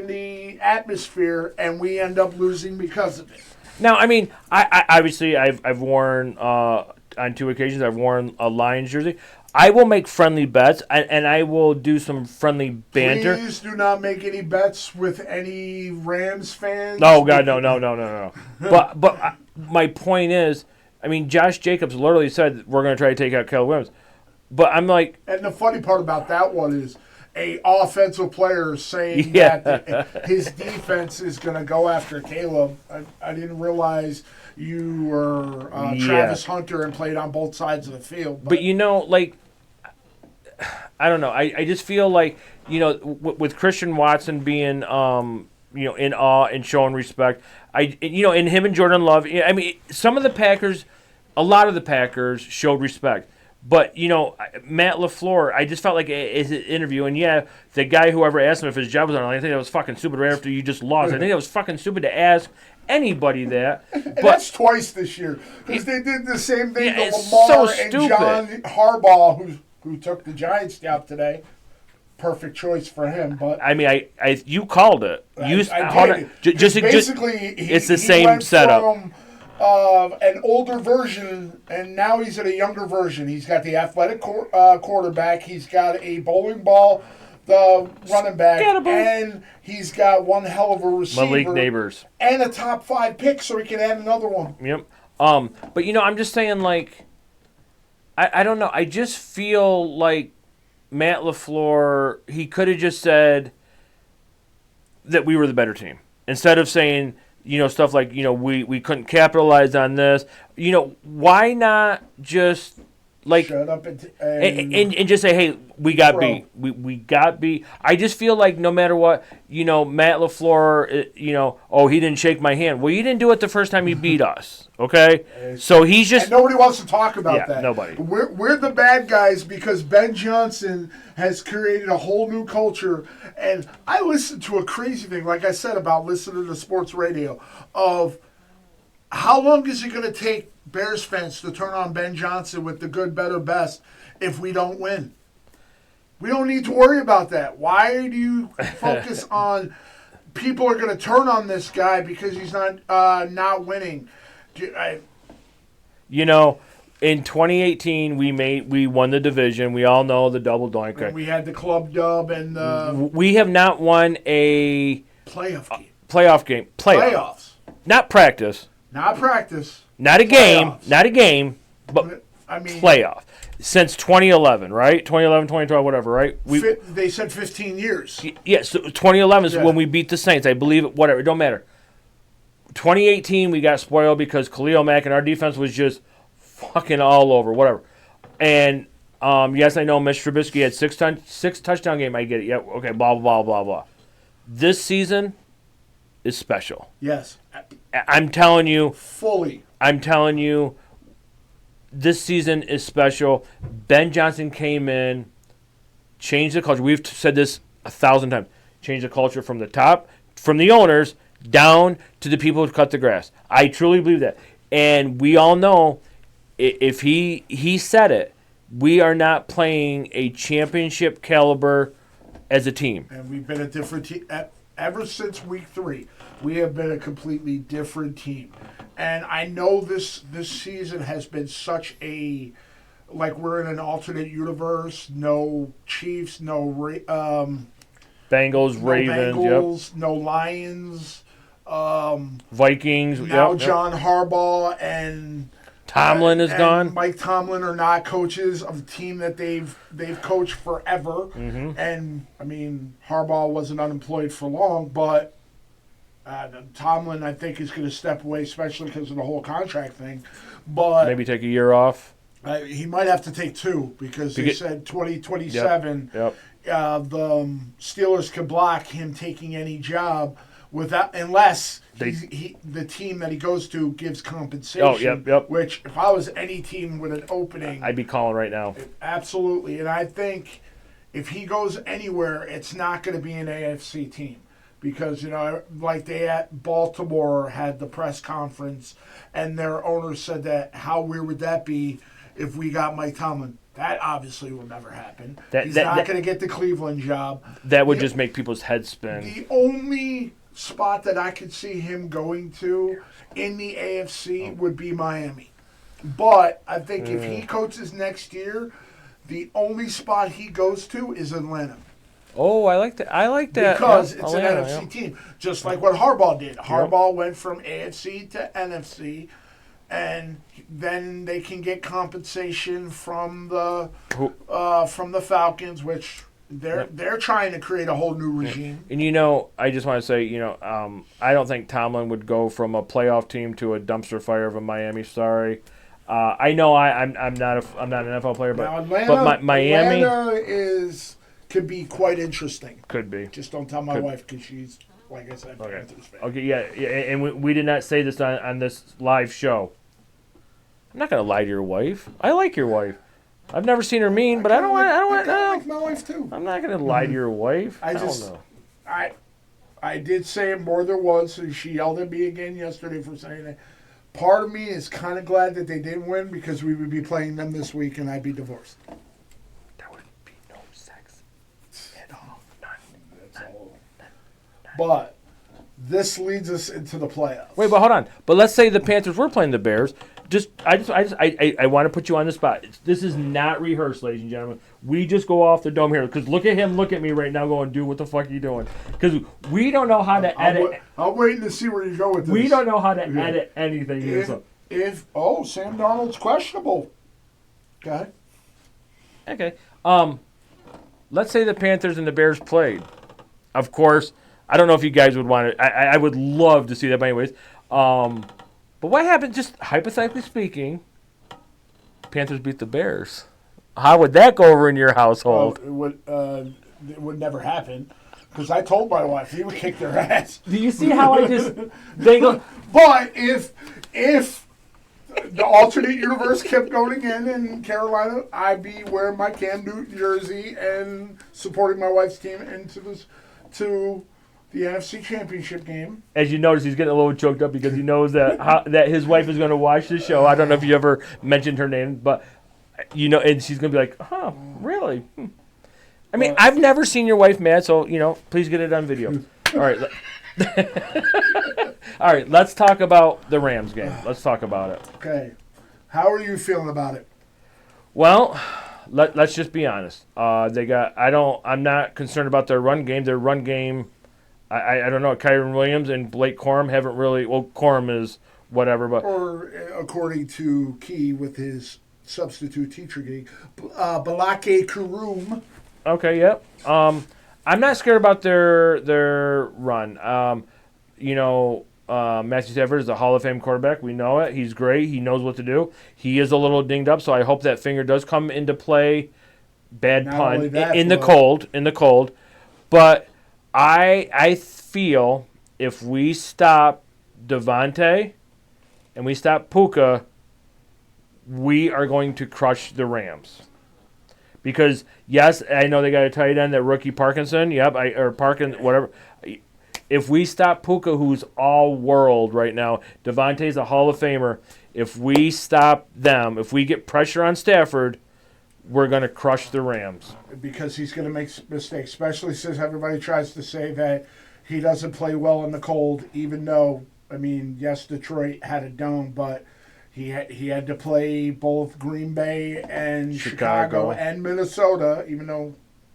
the atmosphere, and we end up losing because of it. Now, I mean, I obviously I've worn on 2 occasions I've worn a Lions jersey. I will make friendly bets, and I will do some friendly banter. Please do not make any bets with any Rams fans. No, God, no. But my point is, I mean, Josh Jacobs literally said we're going to try to take out Caleb Williams. But I'm like... And the funny part about that one is a offensive player saying that his defense is going to go after Caleb. I didn't realize you were Travis Hunter and played on both sides of the field. But I don't know. I just feel like, with Christian Watson being, in awe and showing respect, and him and Jordan Love, I mean, a lot of the Packers showed respect. But, Matt LaFleur, I just felt like his interview, and the guy, whoever asked him if his job was on, I think that was fucking stupid right after you just lost. I think that was fucking stupid to ask anybody that. And that's twice this year. Because they did the same thing to it's Lamar so and John Harbaugh, who took the Giants job today. Perfect choice for him, but I mean, you called it. I did. Basically, it's the same setup. From, an older version, and now he's at a younger version. He's got the athletic quarterback. He's got a bowling ball, the running back, and he's got one hell of a receiver. Malik Neighbors. And a top 5 pick, so he can add another one. Yep. But I'm just saying, like, I don't know. I just feel like Matt LaFleur, he could have just said that we were the better team. Instead of saying, stuff like, we couldn't capitalize on this. Why not just, like, shut up and just say, hey, we got beat. We got beat. I just feel like no matter what, Matt LaFleur, oh, he didn't shake my hand. Well, you didn't do it the first time you beat us, okay? So he's just... And nobody wants to talk about that. Nobody. We're the bad guys because Ben Johnson has created a whole new culture. And I listened to a crazy thing, like I said, about listening to sports radio, of how long is it going to take Bears fans to turn on Ben Johnson with the good, better, best if we don't win? We don't need to worry about that. Why do you focus on people are going to turn on this guy because he's not winning? In 2018, we won the division. We all know the double doink. And we had the club dub and the... We have not won a... Playoff game. Playoffs. Not practice. Not practice. Not a game. Not a game. But I mean, playoff. Since 2011, right? 2011, 2012, whatever, right? They said 15 years. Yeah, so 2011 is when we beat the Saints. I believe it, whatever. It don't matter. 2018, we got spoiled because Khalil Mack and our defense was just fucking all over, whatever. And, yes, I know Mitch Trubisky had six touchdown game. I get it. Yeah, okay, blah, blah, blah, blah. This season is special. Yes. I'm telling you. Fully. I'm telling you. This season is special. Ben Johnson came in change the culture. We've said this 1,000 times. Change the culture from the top, from the owners, down to the people who cut the grass. I truly believe that. And we all know if he said it, we are not playing a championship caliber as a team. And we've been a different team. Ever since week 3, we have been a completely different team. And I know this season has been such a, like we're in an alternate universe. No Chiefs, no Bengals, Ravens, Bengals, no Lions. Vikings. Now John Harbaugh and Tomlin is gone. Mike Tomlin are not coaches of the team that they've coached forever. Mm-hmm. And I mean, Harbaugh wasn't unemployed for long, but Tomlin, I think, is going to step away, especially because of the whole contract thing. But maybe take a year off. He might have to take 2 because they said 2027. Yep. The Steelers could block him taking any job unless the team that he goes to gives compensation. Oh, yep. Which, if I was any team with an opening, I'd be calling right now. Absolutely, and I think if he goes anywhere, it's not going to be an AFC team. Because, like they at Baltimore had the press conference, and their owner said that how weird would that be if we got Mike Tomlin? That obviously will never happen. He's not going to get the Cleveland job. That would just make people's heads spin. The only spot that I could see him going to in the AFC would be Miami. But I think if he coaches next year, the only spot he goes to is Atlanta. Oh, I like that. Because it's an NFC team, just like what Harbaugh did. Harbaugh went from AFC to NFC, and then they can get compensation from the Falcons, which they're trying to create a whole new regime. And I just want to say, I don't think Tomlin would go from a playoff team to a dumpster fire of a Miami. Sorry. I know I'm not an NFL player, but Miami could be quite interesting. Could be. Just don't tell my wife because she's, like I said, Panthers fan. Okay, yeah, and we did not say this on this live show. I'm not gonna lie to your wife. I like your wife. I've never seen her mean, but I don't want. I like my wife too. I'm not gonna lie to your wife. I did say it more than once, and she yelled at me again yesterday for saying that. Part of me is kind of glad that they didn't win because we would be playing them this week, and I'd be divorced. But this leads us into the playoffs. Wait, but hold on. But let's say the Panthers were playing the Bears. I want to put you on the spot. This is not rehearsed, ladies and gentlemen. We just go off the dome here because look at him, look at me right now, going, "Dude, what the fuck are you doing?" Because we don't know how to edit. I'm waiting to see where you go with this. We don't know how to edit anything. Sam Darnold's questionable. Okay. Let's say the Panthers and the Bears played. Of course. I don't know if you guys would want it. I would love to see that, but anyways. But what happened, just hypothetically speaking, Panthers beat the Bears. How would that go over in your household? It would never happen because I told my wife he would kick their ass. Do you see how I just... But if the alternate universe kept going again in Carolina, I'd be wearing my Cam Newton jersey and supporting my wife's team into the NFC Championship game. As you notice, he's getting a little choked up because he knows that his wife is going to watch the show. I don't know if you ever mentioned her name, but and she's going to be like, "Huh, really?" I mean, I've never seen your wife mad, so please get it on video. All right, all right. Let's talk about the Rams game. Let's talk about it. Okay, how are you feeling about it? Well, let's just be honest. I'm not concerned about their run game. Their run game. I don't know. Kyron Williams and Blake Corum haven't really. Well, Corum is whatever, but or according to Key with his substitute teacher gig, Balake Karoom. Okay, yep. I'm not scared about their run. Matthew Stafford is a Hall of Fame quarterback. We know it. He's great. He knows what to do. He is a little dinged up, so I hope that finger does come into play. Bad pun in the cold, but. I feel if we stop Devontae and we stop Puka, we are going to crush the Rams. Because, yes, I know they got a tight end, that rookie Parkinson. Yep, or Parkin, whatever. If we stop Puka, who's all world right now, Devontae's a Hall of Famer. If we stop them, if we get pressure on Stafford, we're going to crush the Rams. Because he's going to make mistakes, especially since everybody tries to say that he doesn't play well in the cold, even though, I mean, yes, Detroit had a dome, but he had to play both Green Bay and Chicago and Minnesota, even though,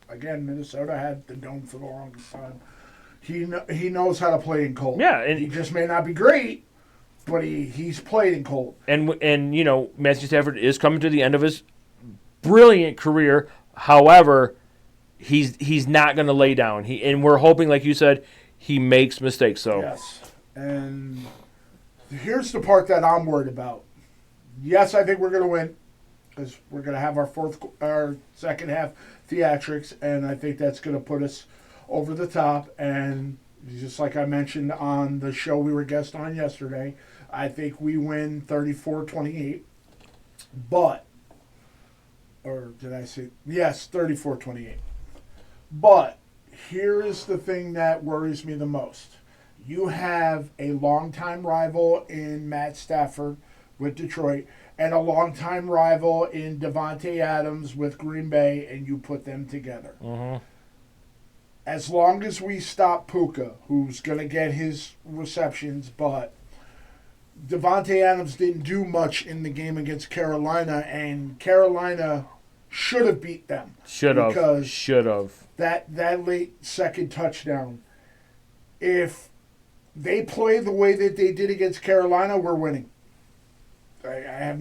again, Minnesota had the dome for the longest time. He knows how to play in cold. Yeah, and he just may not be great, but he's played in cold. And you know, Matthew Stafford is coming to the end of his brilliant career. However, he's not going to lay down. And we're hoping, like you said, he makes mistakes. So yes, and here's the part that I'm worried about. Yes, I think we're going to win because we're going to have our second half theatrics, and I think that's going to put us over the top. And just like I mentioned on the show we were guest on yesterday, I think we win 34-28. But, or did I say? Yes, 34-28. But here is the thing that worries me the most. You have a longtime rival in Matt Stafford with Detroit and a longtime rival in Devontae Adams with Green Bay, and you put them together. Mm-hmm. As long as we stop Puka, who's going to get his receptions, but Devontae Adams didn't do much in the game against Carolina, and Carolina should have beat them. Should have. That late second touchdown, if they play the way that they did against Carolina, we're winning. I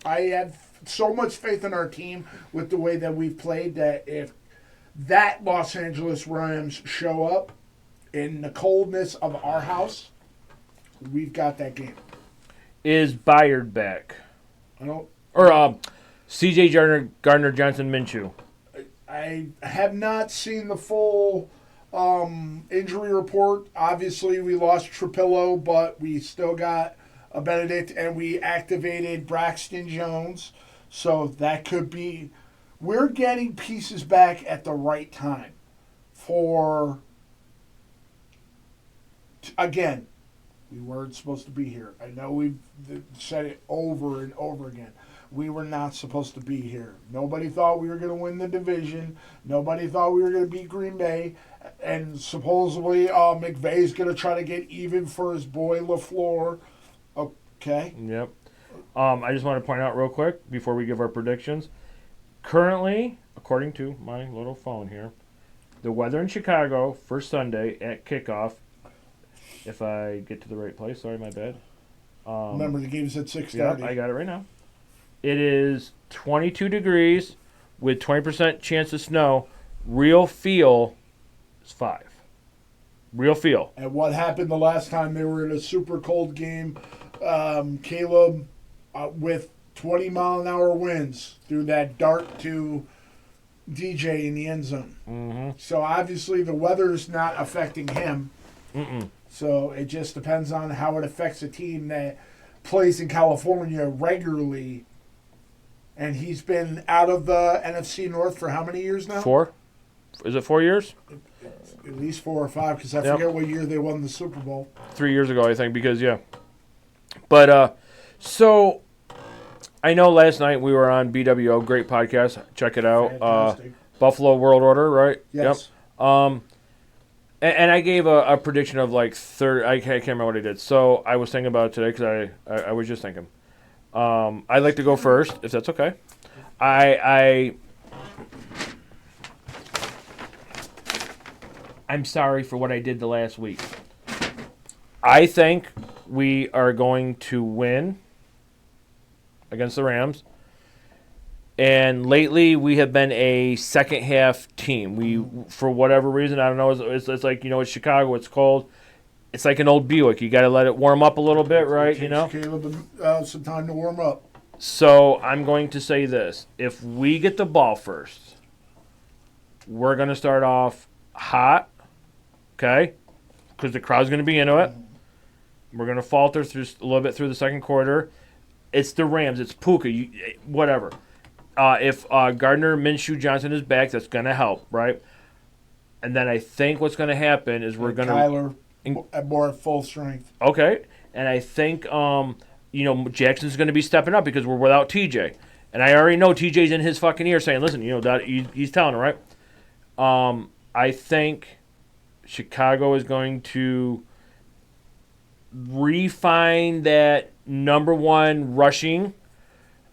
have so much faith in our team with the way that we've played that if that Los Angeles Rams show up in the coldness of our house, we've got that game. Is Byard back? I don't. Or C.J. Gardner Johnson Minshew? I have not seen the full injury report. Obviously, we lost Trapillo, but we still got a Benedict, and we activated Braxton Jones. So that could be. We're getting pieces back at the right time. Again, we weren't supposed to be here. I know we've said it over and over again. We were not supposed to be here. Nobody thought we were going to win the division. Nobody thought we were going to beat Green Bay. And supposedly McVay's going to try to get even for his boy LaFleur. Okay. Yep. I just want to point out real quick before we give our predictions. Currently, according to my little phone here, the weather in Chicago for Sunday at kickoff, if I get to the right place, sorry, my bad. Remember, the game's at 6:30. Yeah, I got it right now. It is 22 degrees with 20% chance of snow. Real feel is 5. Real feel. And what happened the last time they were in a super cold game, Caleb, with 20-mile-an-hour winds threw that dart to DJ in the end zone. Mm-hmm. So obviously the weather's not affecting him. Mm-mm. So it just depends on how it affects a team that plays in California regularly. And he's been out of the NFC North for how many years now? 4? Is it 4 years? At least 4 or 5, because I forget what year they won the Super Bowl. 3 years ago, I think, because, yeah. But, so, I know last night we were on BWO, great podcast. Check it out. Fantastic. Buffalo World Order, right? Yes. Yep. And I gave a prediction of like third. I can't remember what I did. So I was thinking about it today because I was just thinking. I'd like to go first, if that's okay. I'm sorry for what I did the last week. I think we are going to win against the Rams. And lately, we have been a second-half team. We, for whatever reason, I don't know, it's like, it's Chicago, it's cold. It's like an old Buick. You got to let it warm up a little bit, right? Caleb some time to warm up. So I'm going to say this. If we get the ball first, we're going to start off hot, okay? Because the crowd's going to be into it. We're going to falter through a little bit through the second quarter. It's the Rams. It's Puka. Whatever. if Gardner Minshew Johnson is back, that's going to help, right? And then I think what's going to happen is we're going to Kyler at more full strength. okay, and I think Jackson's going to be stepping up because we're without TJ, and I already know TJ's in his fucking ear saying, "Listen, that he's telling him right." I think Chicago is going to refine that number one rushing,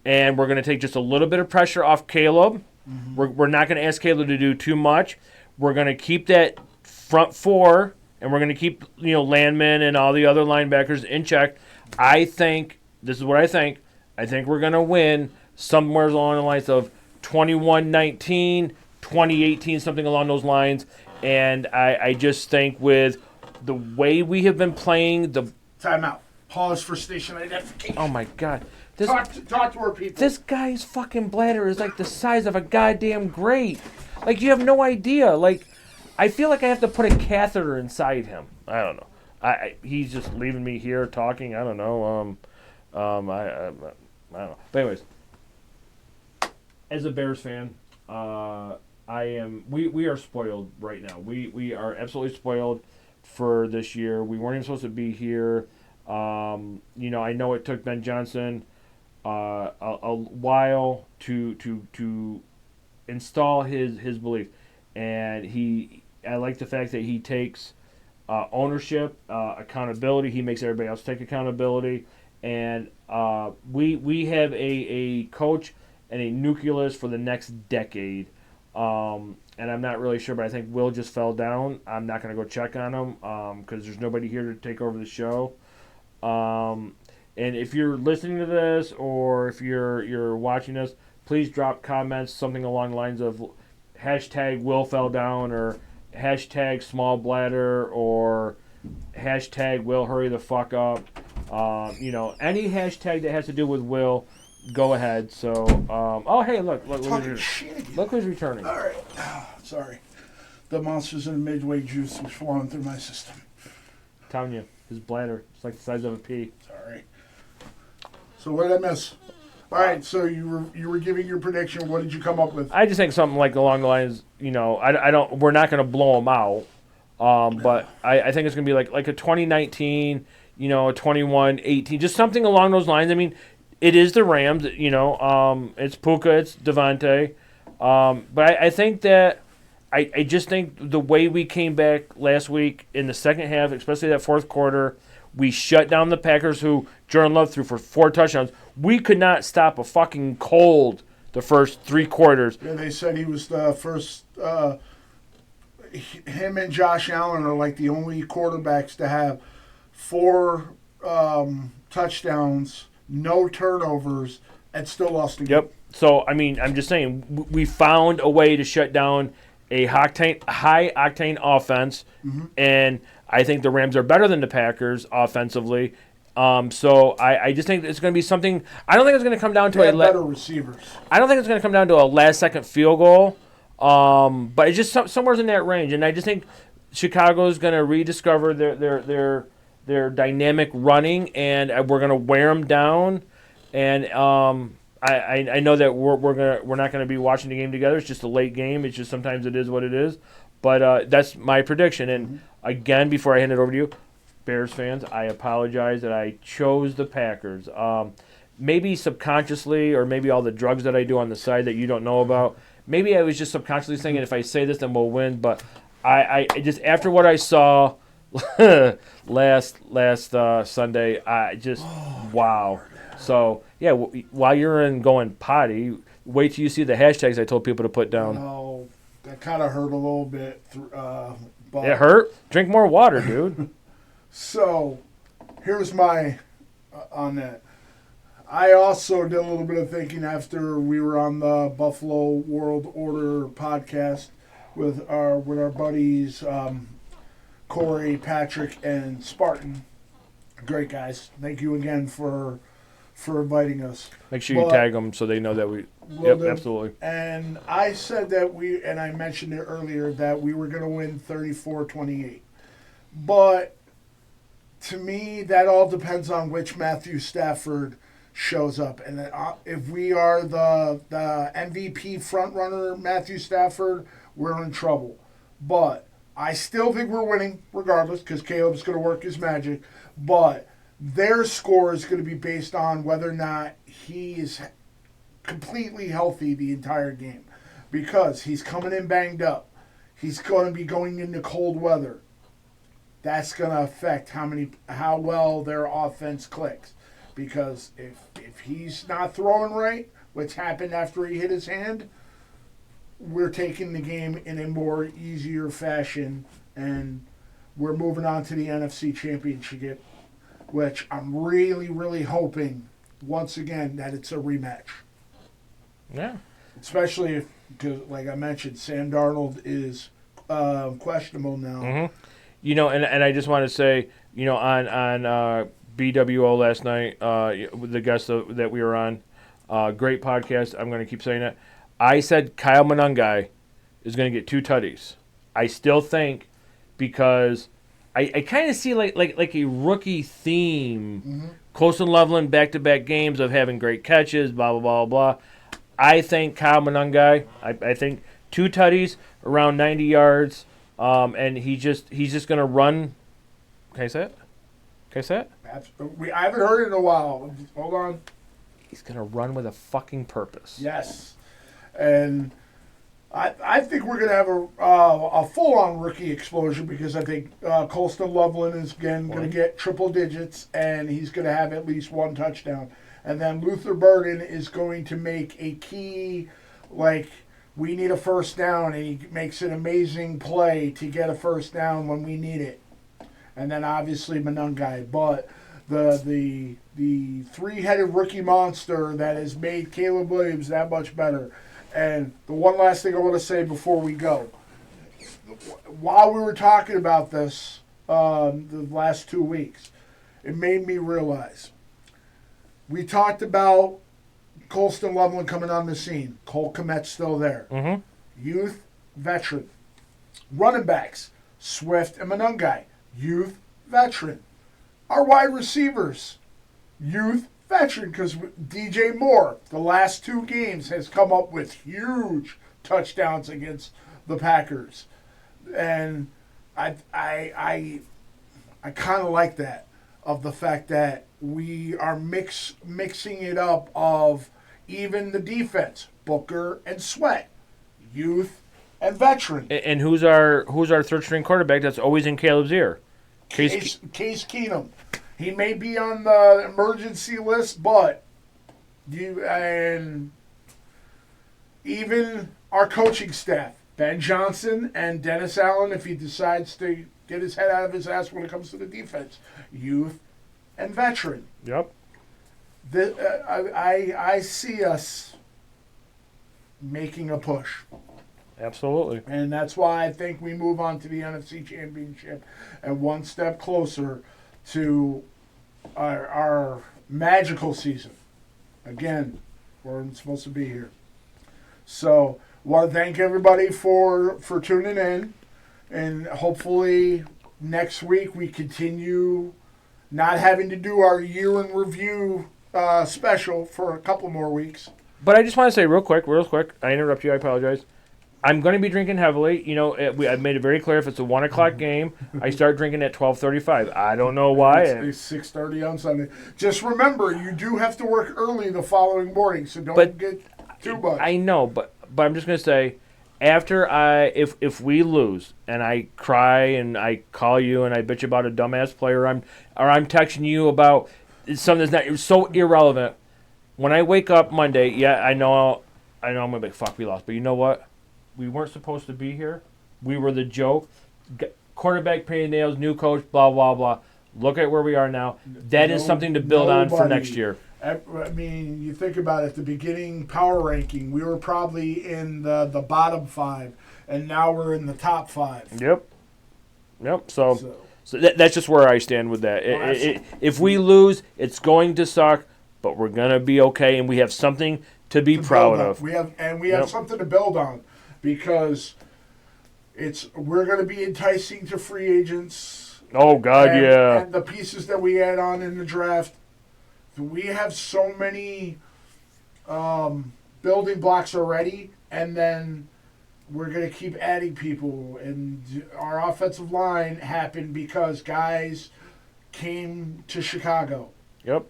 and we're going to take just a little bit of pressure off Caleb. Mm-hmm. We're not going to ask Caleb to do too much. We're going to keep that front four, and we're going to keep Landman and all the other linebackers in check. I think this is what I think. I think we're going to win somewhere along the lines of 21-19, 20-18, something along those lines. And I just think with the way we have been playing the timeout. Pause for station identification. Oh my God! Talk to our people. This guy's fucking bladder is like the size of a goddamn grate. Like you have no idea. Like I feel like I have to put a catheter inside him. I don't know. He's just leaving me here talking. I don't know. I don't know. But anyways, as a Bears fan, we are spoiled right now. We are absolutely spoiled for this year. We weren't even supposed to be here. I know it took Ben Johnson a while to install his belief, and I like the fact that he takes ownership, accountability. He makes everybody else take accountability, and we have a coach and a nucleus for the next decade. And I'm not really sure, but I think Will just fell down. I'm not going to go check on him because there's nobody here to take over the show. And if you're listening to this or if you're watching this, please drop comments, something along the lines of hashtag Will fell down or hashtag small bladder or hashtag Will hurry the fuck up. Any hashtag that has to do with Will. Go ahead. So, hey, look who's returning. All right. Sorry. The monsters in the midway juice was flowing through my system. I'm telling you, his bladder, it's like the size of a pea. Sorry. So what did I miss? All right, so you were giving your prediction. What did you come up with? I just think something like along the lines, we're not going to blow them out. But I think it's going to be like a 2019, a 21-18, just something along those lines. I mean, it is the Rams, it's Puka, it's Devontae. But I think that I just think the way we came back last week in the second half, especially that fourth quarter, we shut down the Packers, who Jordan Love threw for 4 touchdowns. We could not stop a fucking cold the first 3 quarters. Yeah, they said he was the first. Him and Josh Allen are like the only quarterbacks to have 4 touchdowns, no turnovers, and still lost the game. Yep. So, I mean, I'm just saying, we found a way to shut down a high-octane offense, and I think the Rams are better than the Packers offensively. So I just think it's going to be something. I don't think it's going to come down to better receivers. I don't think it's going to come down to a last-second field goal, but it's just somewhere in that range. And I just think Chicago is going to rediscover their dynamic running, and we're going to wear them down. And I know that we're not going to be watching the game together. It's just a late game. It's just sometimes it is what it is. But that's my prediction. And again, before I hand it over to you, Bears fans, I apologize that I chose the Packers. Maybe subconsciously, or maybe all the drugs that I do on the side that you don't know about. Maybe I was just subconsciously thinking if I say this, then we'll win. But I just, after what I saw last Sunday, I just wow. So yeah, while you're in going potty, wait till you see the hashtags I told people to put down. Oh, that kind of hurt a little bit. But it hurt? Drink more water, dude. So, here's my on that. I also did a little bit of thinking after we were on the Buffalo World Order podcast with our buddies Corey, Patrick, and Spartan. Great guys. Thank you again for inviting us. Make sure you tag them so they know that we. Yep, absolutely. And I said that and I mentioned it earlier, that we were going to win 34-28. But to me, that all depends on which Matthew Stafford shows up. And if we are the MVP front runner, Matthew Stafford, we're in trouble. But I still think we're winning regardless because Caleb's going to work his magic. But their score is going to be based on whether or not he is completely healthy the entire game because he's coming in banged up. He's going to be going into cold weather. That's going to affect how well their offense clicks. Because if he's not throwing right, which happened after he hit his hand, we're taking the game in a more easier fashion, and we're moving on to the NFC Championship, which I'm really, really hoping, once again, that it's a rematch. Yeah. Especially if, because like I mentioned, Sam Darnold is questionable now. Mm-hmm. You know, and I just want to say, you know, on BWO last night, with the guest that we were on, great podcast. I'm going to keep saying it. I said Kyle Monangai is going to get 2 tutties. I still think because I kind of see like a rookie theme, Colson Loveland back-to-back games of having great catches, blah, blah, blah, blah. I think Kyle Monangai, I think 2 tutties, around 90 yards, and he's just going to run. Can I say it? Can I say it? I haven't heard it in a while. Hold on. He's going to run with a fucking purpose. Yes. And I think we're going to have a full-on rookie explosion because I think Colston Loveland is, again, going to get triple digits, and he's going to have at least 1 touchdown. And then Luther Burden is going to make a key, like, we need a first down, and he makes an amazing play to get a first down when we need it. And then obviously Monangai. But the 3-headed rookie monster that has made Caleb Williams that much better. And the one last thing I want to say before we go. While we were talking about this the last 2 weeks, it made me realize. We talked about Colston Loveland coming on the scene. Cole Kmet's still there. Mm-hmm. Youth, veteran. Running backs, Swift and Monangai. Youth, veteran. Our wide receivers, youth, veteran, because DJ Moore, the last 2 games, has come up with huge touchdowns against the Packers. And I kind of like that, of the fact that we are mixing it up of even the defense, Booker and Sweat, youth and veteran. And who's our third string quarterback that's always in Caleb's ear? Case Keenum. He may be on the emergency list, but even our coaching staff, Ben Johnson and Dennis Allen, if he decides to get his head out of his ass when it comes to the defense, youth and veteran. Yep. I see us making a push. Absolutely. And that's why I think we move on to the NFC Championship and one step closer to our magical season. Again, we're supposed to be here. So, want to thank everybody for tuning in. And hopefully next week we continue not having to do our year in review special for a couple more weeks. But I just want to say real quick, I interrupt you, I apologize. I'm going to be drinking heavily. You know, I've made it very clear if it's a 1 o'clock game, I start drinking at 12:35. I don't know why. It's 6:30 on Sunday. Just remember, you do have to work early the following morning, so don't get too much. I know, but I'm just going to say, after if we lose and I cry and I call you and I bitch about a dumbass player, I'm texting you about something that's not so irrelevant. When I wake up Monday, yeah, I know I'm going to be fuck, we lost, but you know what? We weren't supposed to be here. We were the joke. Quarterback painted nails, new coach, blah, blah, blah. Look at where we are now. That is something to build on for next year. I mean, you think about it, at the beginning power ranking, we were probably in the bottom 5, and now we're in the top 5. Yep. So that's just where I stand with that. Well, if we lose, it's going to suck, but we're going to be okay, and we have something to be proud of. We have something to build on. Because we're going to be enticing to free agents. Oh, God, yeah. And the pieces that we add on in the draft, we have so many building blocks already, and then we're going to keep adding people. And our offensive line happened because guys came to Chicago. Yep.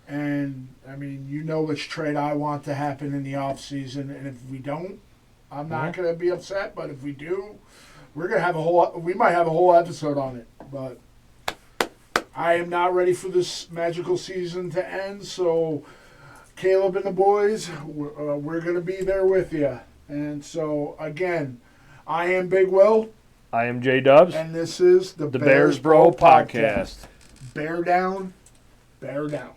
And, I mean, you know which trade I want to happen in the offseason. And if we don't, I'm not going to be upset. But if we do, we're going to we might have a whole episode on it. But I am not ready for this magical season to end. So, Caleb and the boys, we're going to be there with you. And so, again, I am Big Will. I am J Dubs. And this is the Bears Bro Podcast. Bear down, bear down.